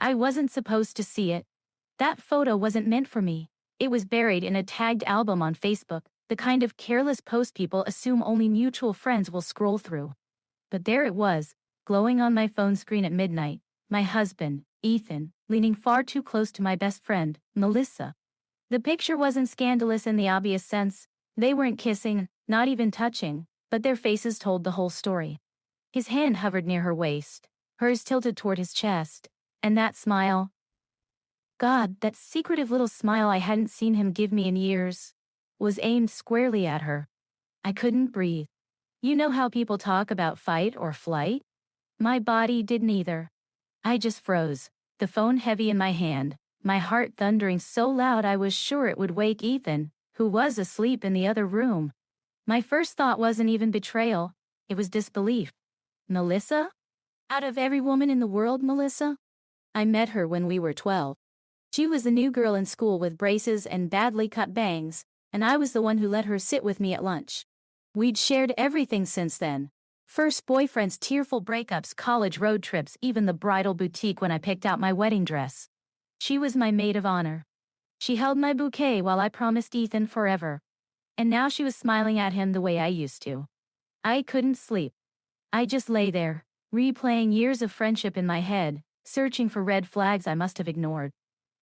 I wasn't supposed to see it. That photo wasn't meant for me. It was buried in a tagged album on Facebook, the kind of careless post people assume only mutual friends will scroll through. But there it was, glowing on my phone screen at midnight, my husband, Ethan, leaning far too close to my best friend, Melissa. The picture wasn't scandalous in the obvious sense. They weren't kissing, not even touching, but their faces told the whole story. His hand hovered near her waist, hers tilted toward his chest, and that smile. God, that secretive little smile I hadn't seen him give me in years, was aimed squarely at her. I couldn't breathe. You know how people talk about fight or flight? My body didn't either. I just froze, the phone heavy in my hand, my heart thundering so loud I was sure it would wake Ethan, who was asleep in the other room. My first thought wasn't even betrayal, it was disbelief. Melissa? Out of every woman in the world, Melissa? I met her when we were 12. She was the new girl in school with braces and badly cut bangs, and I was the one who let her sit with me at lunch. We'd shared everything since then. First boyfriends, tearful breakups, college road trips, even the bridal boutique when I picked out my wedding dress. She was my maid of honor. She held my bouquet while I promised Ethan forever. And now she was smiling at him the way I used to. I couldn't sleep. I just lay there, replaying years of friendship in my head, searching for red flags I must have ignored.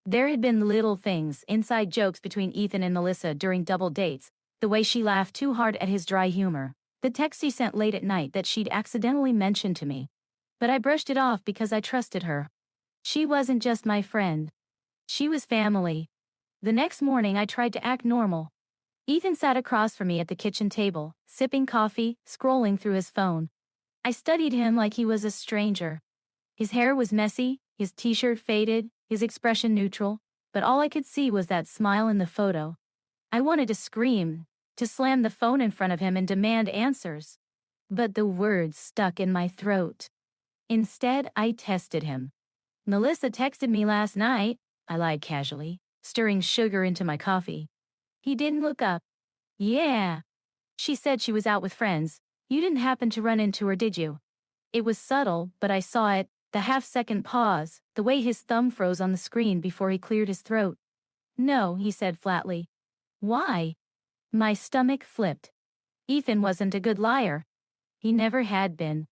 There had been little things, inside jokes between Ethan and Melissa during double dates, the way she laughed too hard at his dry humor, the text he sent late at night that she'd accidentally mentioned to me. But I brushed it off because I trusted her. She wasn't just my friend. She was family. The next morning I tried to act normal. Ethan sat across from me at the kitchen table, sipping coffee, scrolling through his phone. I studied him like he was a stranger. His hair was messy, his t-shirt faded, his expression neutral, but all I could see was that smile in the photo. I wanted to scream, to slam the phone in front of him and demand answers. But the words stuck in my throat. Instead, I tested him. Melissa texted me last night, I lied casually, stirring sugar into my coffee. He didn't look up. Yeah. She said she was out with friends. You didn't happen to run into her, did you? It was subtle, but I saw it, the half-second pause, the way his thumb froze on the screen before he cleared his throat. No, he said flatly. Why? My stomach flipped. Ethan wasn't a good liar. He never had been.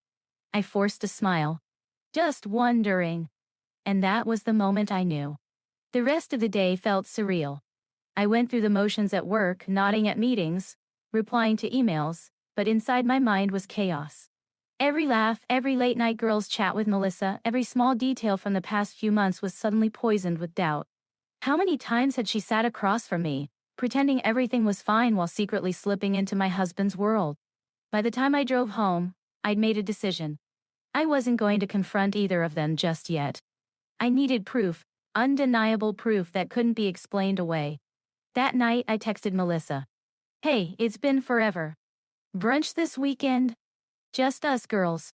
I forced a smile. Just wondering. And that was the moment I knew. The rest of the day felt surreal. I went through the motions at work, nodding at meetings, replying to emails, but inside my mind was chaos. Every laugh, every late-night girls' chat with Melissa, every small detail from the past few months was suddenly poisoned with doubt. How many times had she sat across from me, pretending everything was fine while secretly slipping into my husband's world? By the time I drove home, I'd made a decision. I wasn't going to confront either of them just yet. I needed proof, undeniable proof that couldn't be explained away. That night, I texted Melissa. Hey, it's been forever. Brunch this weekend? Just us girls.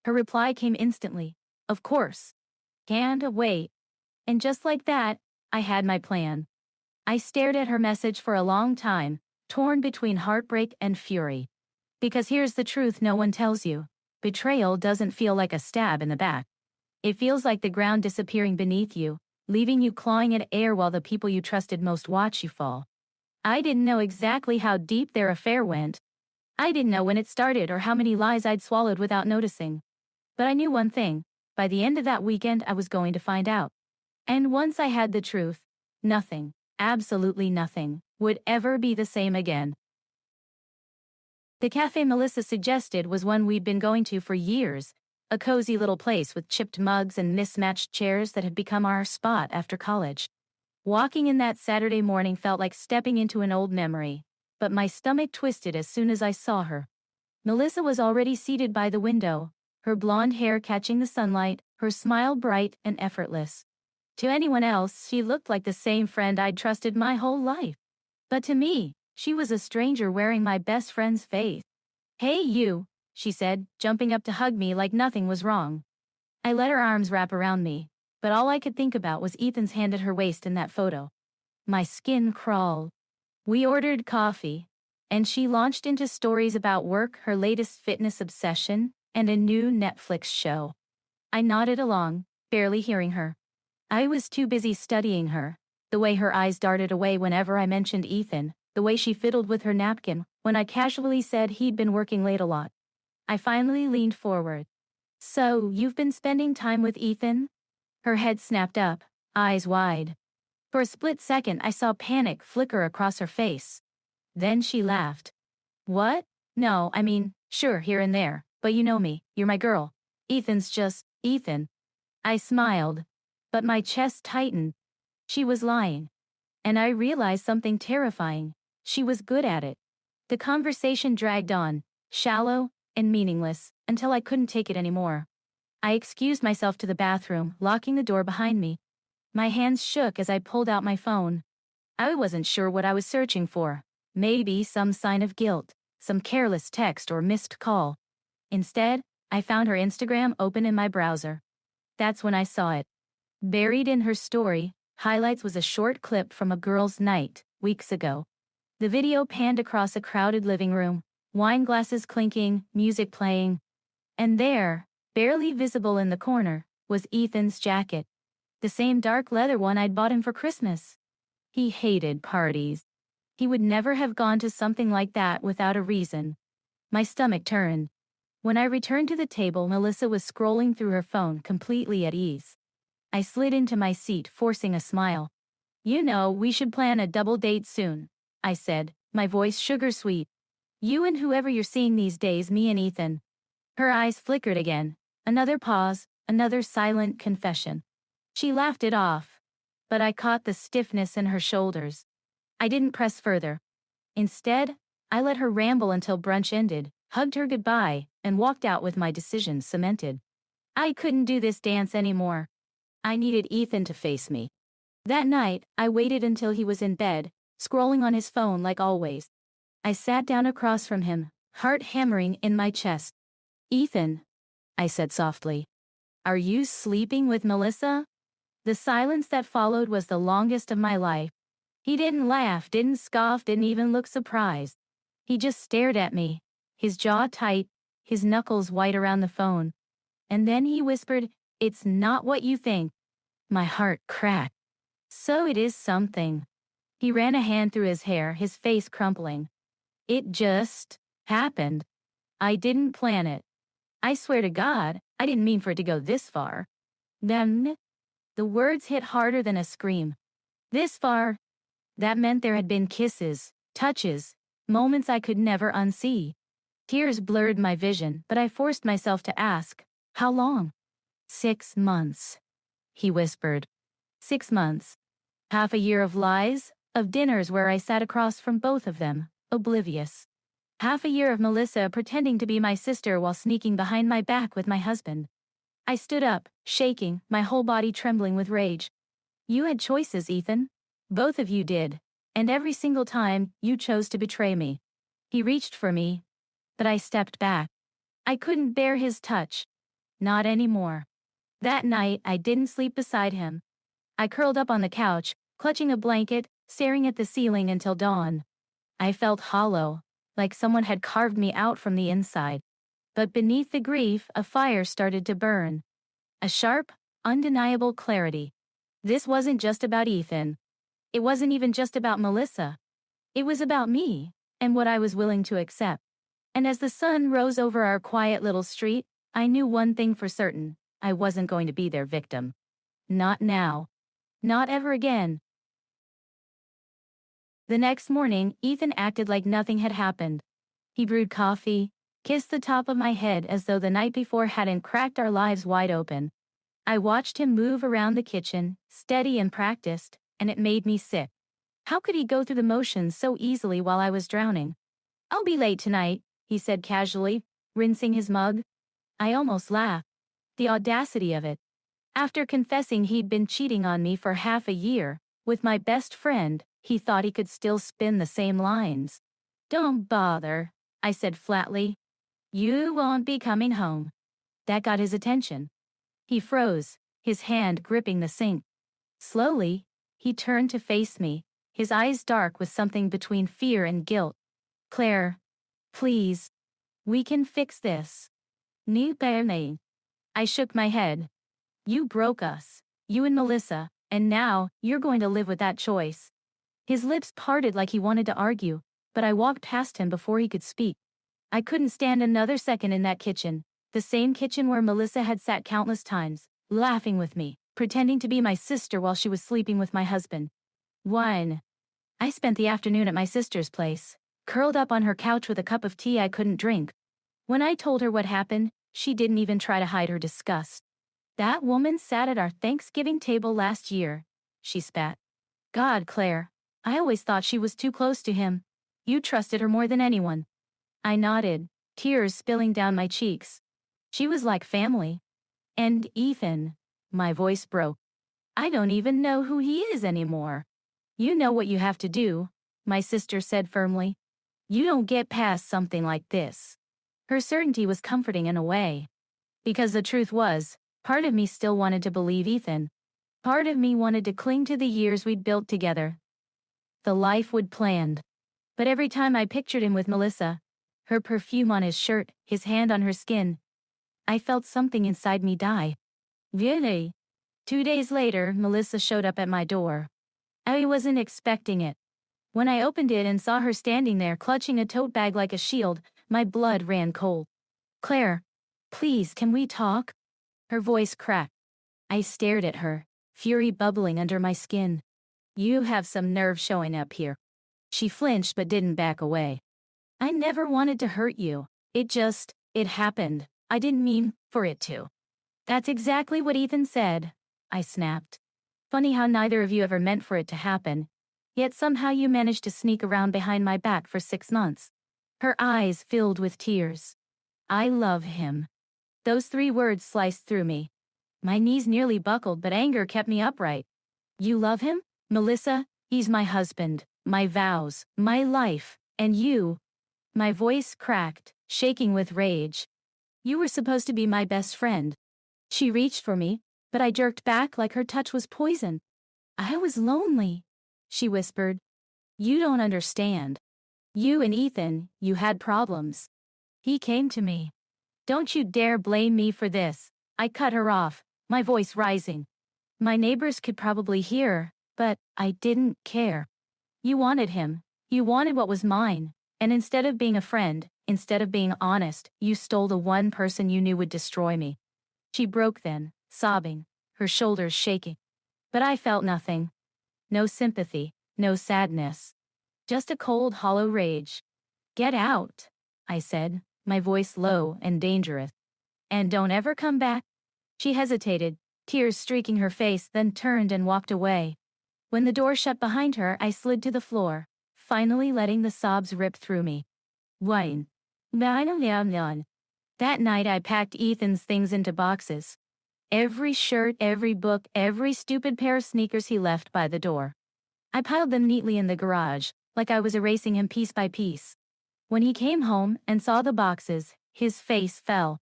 Her reply came instantly. Of course. Can't wait. And just like that, I had my plan. I stared at her message for a long time, torn between heartbreak and fury. Because here's the truth no one tells you. Betrayal doesn't feel like a stab in the back. It feels like the ground disappearing beneath you, leaving you clawing at air while the people you trusted most watch you fall. I didn't know exactly how deep their affair went. I didn't know when it started or how many lies I'd swallowed without noticing. But I knew one thing. By the end of that weekend, I was going to find out. And once I had the truth, nothing, absolutely nothing, would ever be the same again. The cafe Melissa suggested was one we'd been going to for years, a cozy little place with chipped mugs and mismatched chairs that had become our spot after college. Walking in that Saturday morning felt like stepping into an old memory, but my stomach twisted as soon as I saw her. Melissa was already seated by the window, her blonde hair catching the sunlight, her smile bright and effortless. To anyone else, she looked like the same friend I'd trusted my whole life. But to me, she was a stranger wearing my best friend's face. Hey you, she said, jumping up to hug me like nothing was wrong. I let her arms wrap around me, but all I could think about was Ethan's hand at her waist in that photo. My skin crawled. We ordered coffee, and she launched into stories about work, her latest fitness obsession, and a new Netflix show. I nodded along, barely hearing her. I was too busy studying her. The way her eyes darted away whenever I mentioned Ethan, the way she fiddled with her napkin when I casually said he'd been working late a lot. I finally leaned forward. So, you've been spending time with Ethan? Her head snapped up, eyes wide. For a split second I saw panic flicker across her face. Then she laughed. What? No, I mean, sure, here and there, but you know me, you're my girl. Ethan's just, Ethan. I smiled, but my chest tightened. She was lying. And I realized something terrifying. She was good at it. The conversation dragged on, shallow and meaningless, until I couldn't take it anymore. I excused myself to the bathroom, locking the door behind me. My hands shook as I pulled out my phone. I wasn't sure what I was searching for. Maybe some sign of guilt, some careless text or missed call. Instead, I found her Instagram open in my browser. That's when I saw it. Buried in her story, highlights was a short clip from a girl's night, weeks ago. The video panned across a crowded living room, wine glasses clinking, music playing. And there, barely visible in the corner, was Ethan's jacket. The same dark leather one I'd bought him for Christmas. He hated parties. He would never have gone to something like that without a reason. My stomach turned. When I returned to the table, Melissa was scrolling through her phone, completely at ease. I slid into my seat, forcing a smile. You know, we should plan a double date soon, I said, my voice sugar-sweet. You and whoever you're seeing these days, me and Ethan. Her eyes flickered again. Another pause, another silent confession. She laughed it off, but I caught the stiffness in her shoulders. I didn't press further. Instead, I let her ramble until brunch ended, hugged her goodbye, and walked out with my decision cemented. I couldn't do this dance anymore. I needed Ethan to face me. That night, I waited until he was in bed, scrolling on his phone like always. I sat down across from him, heart hammering in my chest. Ethan, I said softly, are you sleeping with Melissa? The silence that followed was the longest of my life. He didn't laugh, didn't scoff, didn't even look surprised. He just stared at me, his jaw tight, his knuckles white around the phone. And then he whispered, "It's not what you think." My heart cracked. So it is something. He ran a hand through his hair, his face crumpling. It just happened. I didn't plan it. I swear to God, I didn't mean for it to go this far. Then, the words hit harder than a scream. This far. That meant there had been kisses, touches, moments I could never unsee. Tears blurred my vision, but I forced myself to ask, how long? 6 months, he whispered. 6 months. Half a year of lies, of dinners where I sat across from both of them, oblivious. Half a year of Melissa pretending to be my sister while sneaking behind my back with my husband. I stood up, shaking, my whole body trembling with rage. You had choices, Ethan. Both of you did. And every single time, you chose to betray me. He reached for me, but I stepped back. I couldn't bear his touch. Not anymore. That night, I didn't sleep beside him. I curled up on the couch, clutching a blanket, staring at the ceiling until dawn. I felt hollow, like someone had carved me out from the inside. But beneath the grief, a fire started to burn. A sharp, undeniable clarity. This wasn't just about Ethan. It wasn't even just about Melissa. It was about me, and what I was willing to accept. And as the sun rose over our quiet little street, I knew one thing for certain. I wasn't going to be their victim. Not now. Not ever again. The next morning, Ethan acted like nothing had happened. He brewed coffee, kissed the top of my head as though the night before hadn't cracked our lives wide open. I watched him move around the kitchen, steady and practiced, and it made me sick. How could he go through the motions so easily while I was drowning? I'll be late tonight, he said casually, rinsing his mug. I almost laughed. The audacity of it. After confessing he'd been cheating on me for half a year, with my best friend, he thought he could still spin the same lines. Don't bother, I said flatly. You won't be coming home. That got his attention. He froze, his hand gripping the sink. Slowly, he turned to face me, his eyes dark with something between fear and guilt. Claire, please. We can fix this. Ni perme. I shook my head. You broke us. You and Melissa, and now, you're going to live with that choice. His lips parted like he wanted to argue, but I walked past him before he could speak. I couldn't stand another second in that kitchen, the same kitchen where Melissa had sat countless times, laughing with me, pretending to be my sister while she was sleeping with my husband. 1. I spent the afternoon at my sister's place, curled up on her couch with a cup of tea I couldn't drink. When I told her what happened, she didn't even try to hide her disgust. That woman sat at our Thanksgiving table last year, she spat. God, Claire, I always thought she was too close to him. You trusted her more than anyone. I nodded, tears spilling down my cheeks. She was like family. And Ethan, my voice broke. I don't even know who he is anymore. You know what you have to do, my sister said firmly. You don't get past something like this. Her certainty was comforting in a way. Because the truth was, part of me still wanted to believe Ethan. Part of me wanted to cling to the years we'd built together. The life we'd planned. But every time I pictured him with Melissa, her perfume on his shirt, his hand on her skin, I felt something inside me die. Really? 2 days later, Melissa showed up at my door. I wasn't expecting it. When I opened it and saw her standing there clutching a tote bag like a shield, my blood ran cold. Claire, please, can we talk? Her voice cracked. I stared at her, fury bubbling under my skin. You have some nerve showing up here. She flinched but didn't back away. I never wanted to hurt you. It happened. I didn't mean for it to. That's exactly what Ethan said, I snapped. Funny how neither of you ever meant for it to happen, yet somehow you managed to sneak around behind my back for 6 months. Her eyes filled with tears. I love him. Those 3 words sliced through me. My knees nearly buckled, but anger kept me upright. You love him? Melissa, he's my husband, my vows, my life, and you. My voice cracked, shaking with rage. You were supposed to be my best friend. She reached for me, but I jerked back like her touch was poison. I was lonely, she whispered. You don't understand. You and Ethan, you had problems. He came to me. Don't you dare blame me for this. I cut her off, my voice rising. My neighbors could probably hear, but I didn't care. You wanted him. You wanted what was mine. And instead of being a friend, instead of being honest, you stole the one person you knew would destroy me. She broke then, sobbing, her shoulders shaking. But I felt nothing. No sympathy, no sadness. Just a cold, hollow rage. Get out, I said, my voice low and dangerous. And don't ever come back. She hesitated, tears streaking her face, then turned and walked away. When the door shut behind her, I slid to the floor, finally letting the sobs rip through me. Wine. That night I packed Ethan's things into boxes. Every shirt, every book, every stupid pair of sneakers he left by the door. I piled them neatly in the garage, like I was erasing him piece by piece. When he came home and saw the boxes, his face fell.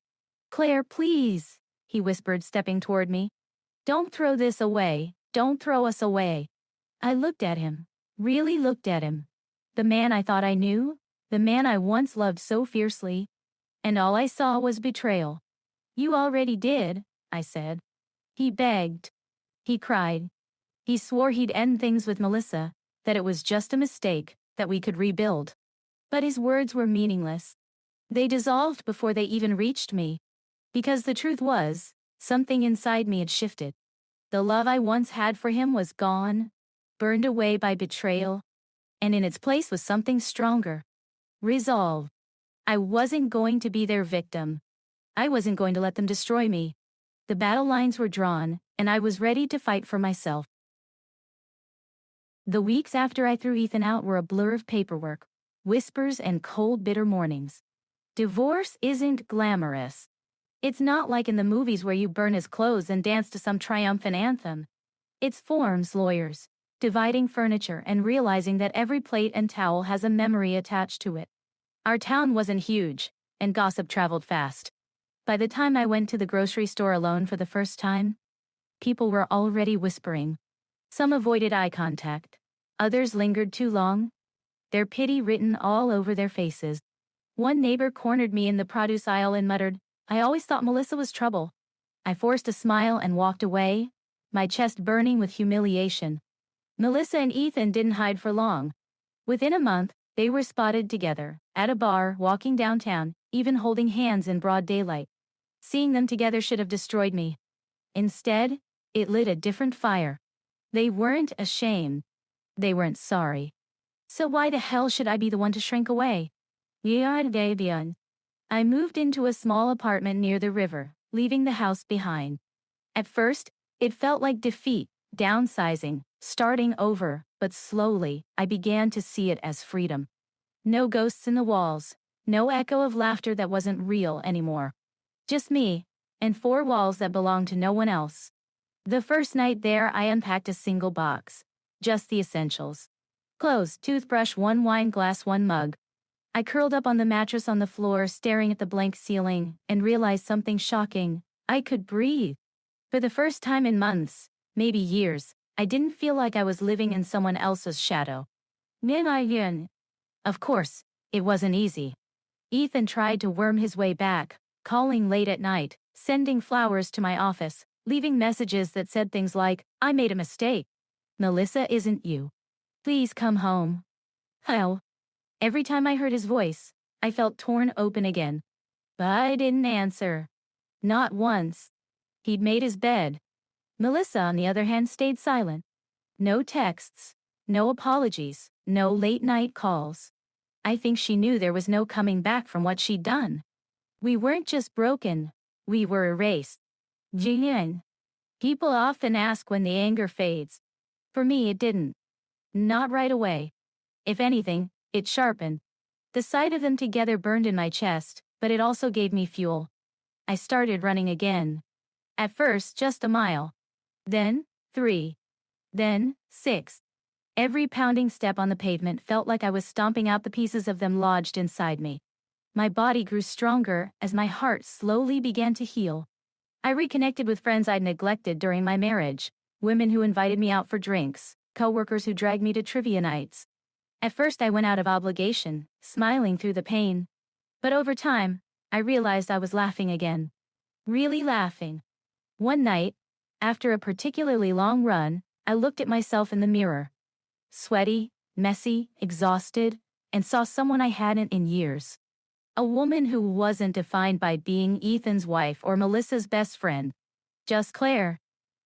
Claire, please, he whispered, stepping toward me. Don't throw this away. Don't throw us away. I looked at him, really looked at him. The man I thought I knew, the man I once loved so fiercely, and all I saw was betrayal. You already did, I said. He begged. He cried. He swore he'd end things with Melissa, that it was just a mistake, that we could rebuild. But his words were meaningless. They dissolved before they even reached me. Because the truth was, something inside me had shifted. The love I once had for him was gone, burned away by betrayal, and in its place was something stronger. Resolve. I wasn't going to be their victim. I wasn't going to let them destroy me. The battle lines were drawn, and I was ready to fight for myself. The weeks after I threw Ethan out were a blur of paperwork, whispers, and cold, bitter mornings. Divorce isn't glamorous. It's not like in the movies where you burn his clothes and dance to some triumphant anthem. It's forms, lawyers, dividing furniture and realizing that every plate and towel has a memory attached to it. Our town wasn't huge, and gossip traveled fast. By the time I went to the grocery store alone for the first time, people were already whispering. Some avoided eye contact. Others lingered too long, their pity written all over their faces. One neighbor cornered me in the produce aisle and muttered, I always thought Melissa was trouble. I forced a smile and walked away, my chest burning with humiliation. Melissa and Ethan didn't hide for long. Within a month, they were spotted together, at a bar, walking downtown, even holding hands in broad daylight. Seeing them together should have destroyed me. Instead, it lit a different fire. They weren't ashamed. They weren't sorry. So why the hell should I be the one to shrink away? I moved into a small apartment near the river, leaving the house behind. At first, it felt like defeat, downsizing, starting over, but slowly, I began to see it as freedom. No ghosts in the walls, no echo of laughter that wasn't real anymore. Just me, and four walls that belonged to no one else. The first night there, I unpacked a single box. Just the essentials. Clothes, toothbrush, one wine glass, one mug. I curled up on the mattress on the floor, staring at the blank ceiling, and realized something shocking. I could breathe. For the first time in months, maybe years, I didn't feel like I was living in someone else's shadow. Of course, it wasn't easy. Ethan tried to worm his way back, calling late at night, sending flowers to my office, leaving messages that said things like, "I made a mistake. Melissa isn't you. Please come home." Hell. Every time I heard his voice, I felt torn open again. But I didn't answer. Not once. He'd made his bed. Melissa, on the other hand, stayed silent. No texts, no apologies, no late-night calls. I think she knew there was no coming back from what she'd done. We weren't just broken, we were erased. Jin. People often ask when the anger fades. For me, it didn't. Not right away. If anything, it sharpened. The sight of them together burned in my chest, but it also gave me fuel. I started running again. At first, just a mile. Then, 3. Then, 6. Every pounding step on the pavement felt like I was stomping out the pieces of them lodged inside me. My body grew stronger as my heart slowly began to heal. I reconnected with friends I'd neglected during my marriage, women who invited me out for drinks, coworkers who dragged me to trivia nights. At first I went out of obligation, smiling through the pain. But over time, I realized I was laughing again. Really laughing. One night, after a particularly long run, I looked at myself in the mirror. Sweaty, messy, exhausted, and saw someone I hadn't in years. A woman who wasn't defined by being Ethan's wife or Melissa's best friend. Just Claire.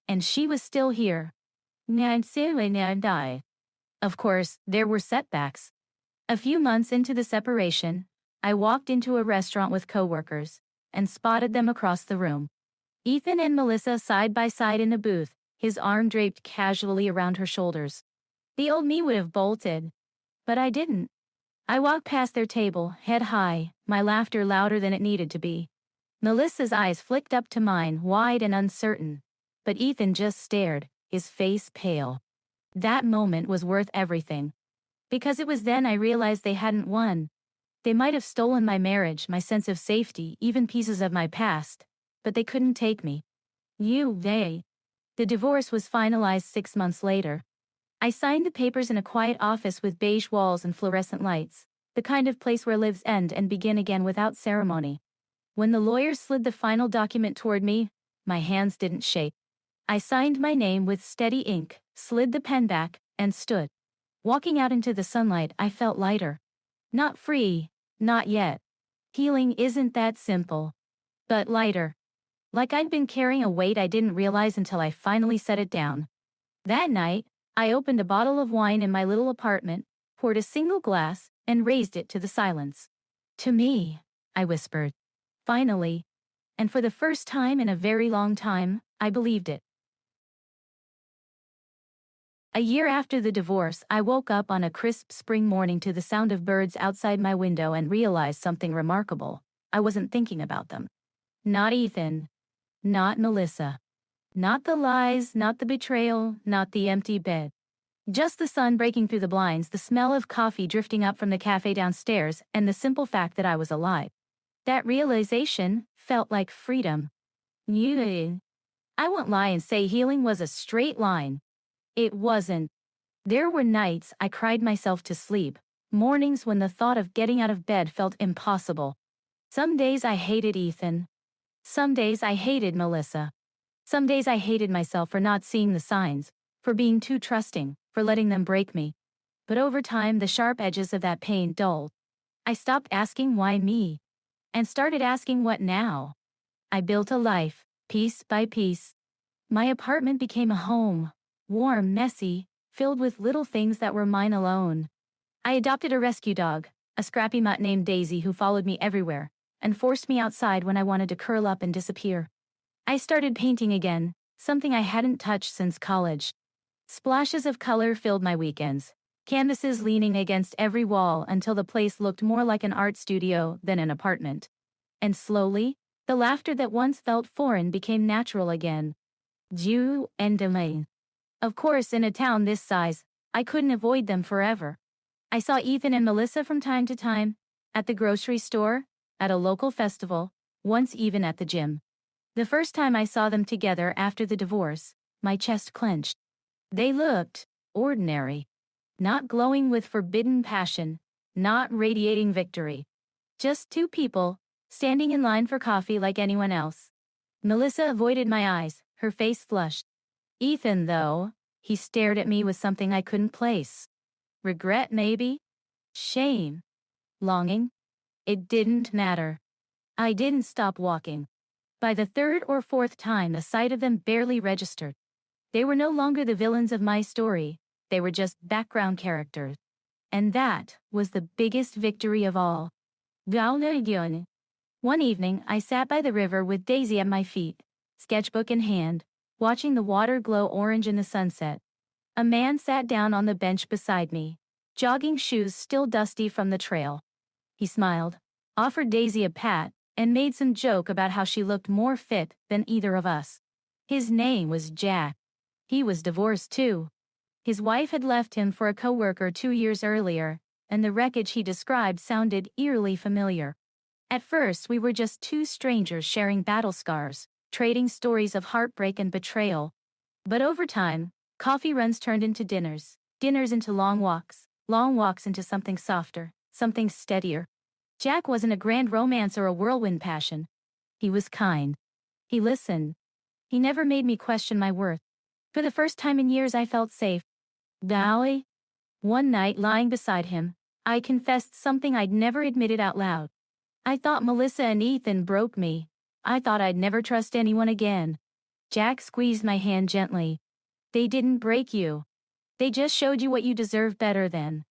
And she was still here. Of course, there were setbacks. A few months into the separation, I walked into a restaurant with coworkers and spotted them across the room. Ethan and Melissa side by side in a booth, his arm draped casually around her shoulders. The old me would have bolted, but I didn't. I walked past their table, head high, my laughter louder than it needed to be. Melissa's eyes flicked up to mine, wide and uncertain, but Ethan just stared, his face pale. That moment was worth everything. Because it was then I realized they hadn't won. They might have stolen my marriage, my sense of safety, even pieces of my past, but they couldn't take me. They. The divorce was finalized 6 months later. I signed the papers in a quiet office with beige walls and fluorescent lights, the kind of place where lives end and begin again without ceremony. When the lawyer slid the final document toward me, my hands didn't shake. I signed my name with steady ink, slid the pen back, and stood. Walking out into the sunlight, I felt lighter. Not free, not yet. Healing isn't that simple. But lighter. Like I'd been carrying a weight I didn't realize until I finally set it down. That night, I opened a bottle of wine in my little apartment, poured a single glass, and raised it to the silence. "To me," I whispered. Finally. And for the first time in a very long time, I believed it. A year after the divorce, I woke up on a crisp spring morning to the sound of birds outside my window and realized something remarkable. I wasn't thinking about them. Not Ethan. Not Melissa. Not the lies, not the betrayal, not the empty bed. Just the sun breaking through the blinds, the smell of coffee drifting up from the cafe downstairs, and the simple fact that I was alive. That realization felt like freedom. I won't lie and say healing was a straight line. It wasn't. There were nights I cried myself to sleep, mornings when the thought of getting out of bed felt impossible. Some days I hated Ethan. Some days I hated Melissa. Some days I hated myself for not seeing the signs, for being too trusting, for letting them break me. But over time, the sharp edges of that pain dulled. I stopped asking why me, and started asking what now. I built a life, piece by piece. My apartment became a home, warm, messy, filled with little things that were mine alone. I adopted a rescue dog, a scrappy mutt named Daisy who followed me everywhere, and forced me outside when I wanted to curl up and disappear. I started painting again, something I hadn't touched since college. Splashes of color filled my weekends, canvases leaning against every wall until the place looked more like an art studio than an apartment. And slowly, the laughter that once felt foreign became natural again. Dieu and demain. Of course, in a town this size, I couldn't avoid them forever. I saw Ethan and Melissa from time to time, at the grocery store, at a local festival, once even at the gym. The first time I saw them together after the divorce, my chest clenched. They looked ordinary, not glowing with forbidden passion, not radiating victory. Just two people, standing in line for coffee like anyone else. Melissa avoided my eyes, her face flushed. Ethan, though, he stared at me with something I couldn't place. Regret, maybe? Shame? Longing? It didn't matter. I didn't stop walking. By the third or fourth time, the sight of them barely registered. They were no longer the villains of my story, they were just background characters. And that was the biggest victory of all. One evening, I sat by the river with Daisy at my feet, sketchbook in hand, watching the water glow orange in the sunset. A man sat down on the bench beside me, jogging shoes still dusty from the trail. He smiled, offered Daisy a pat, and made some joke about how she looked more fit than either of us. His name was Jack. He was divorced too. His wife had left him for a coworker 2 years earlier, and the wreckage he described sounded eerily familiar. At first, we were just two strangers sharing battle scars, trading stories of heartbreak and betrayal. But over time, coffee runs turned into dinners, dinners into long walks into something softer, something steadier. Jack wasn't a grand romance or a whirlwind passion. He was kind. He listened. He never made me question my worth. For the first time in years, I felt safe. Dolly? One night, lying beside him, I confessed something I'd never admitted out loud. I thought Melissa and Ethan broke me. I thought I'd never trust anyone again. Jack squeezed my hand gently. They didn't break you. They just showed you what you deserve better than.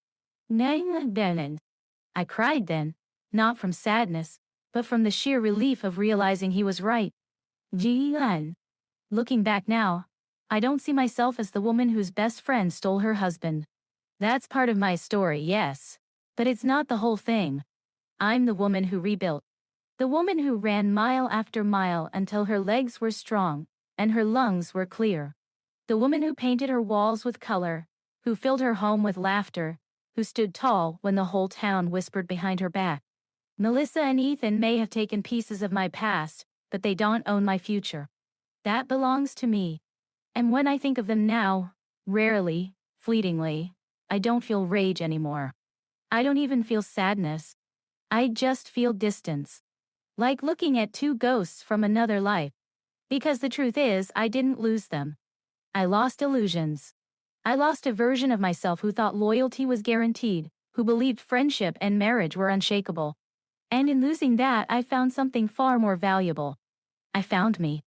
I cried then, not from sadness, but from the sheer relief of realizing he was right. Looking back now, I don't see myself as the woman whose best friend stole her husband. That's part of my story, yes, but it's not the whole thing. I'm the woman who rebuilt. The woman who ran mile after mile until her legs were strong and her lungs were clear. The woman who painted her walls with color, who filled her home with laughter, who stood tall when the whole town whispered behind her back. Melissa and Ethan may have taken pieces of my past, but they don't own my future. That belongs to me. And when I think of them now, rarely, fleetingly, I don't feel rage anymore. I don't even feel sadness. I just feel distance. Like looking at two ghosts from another life. Because the truth is, I didn't lose them. I lost illusions. I lost a version of myself who thought loyalty was guaranteed, who believed friendship and marriage were unshakable. And in losing that, I found something far more valuable. I found me.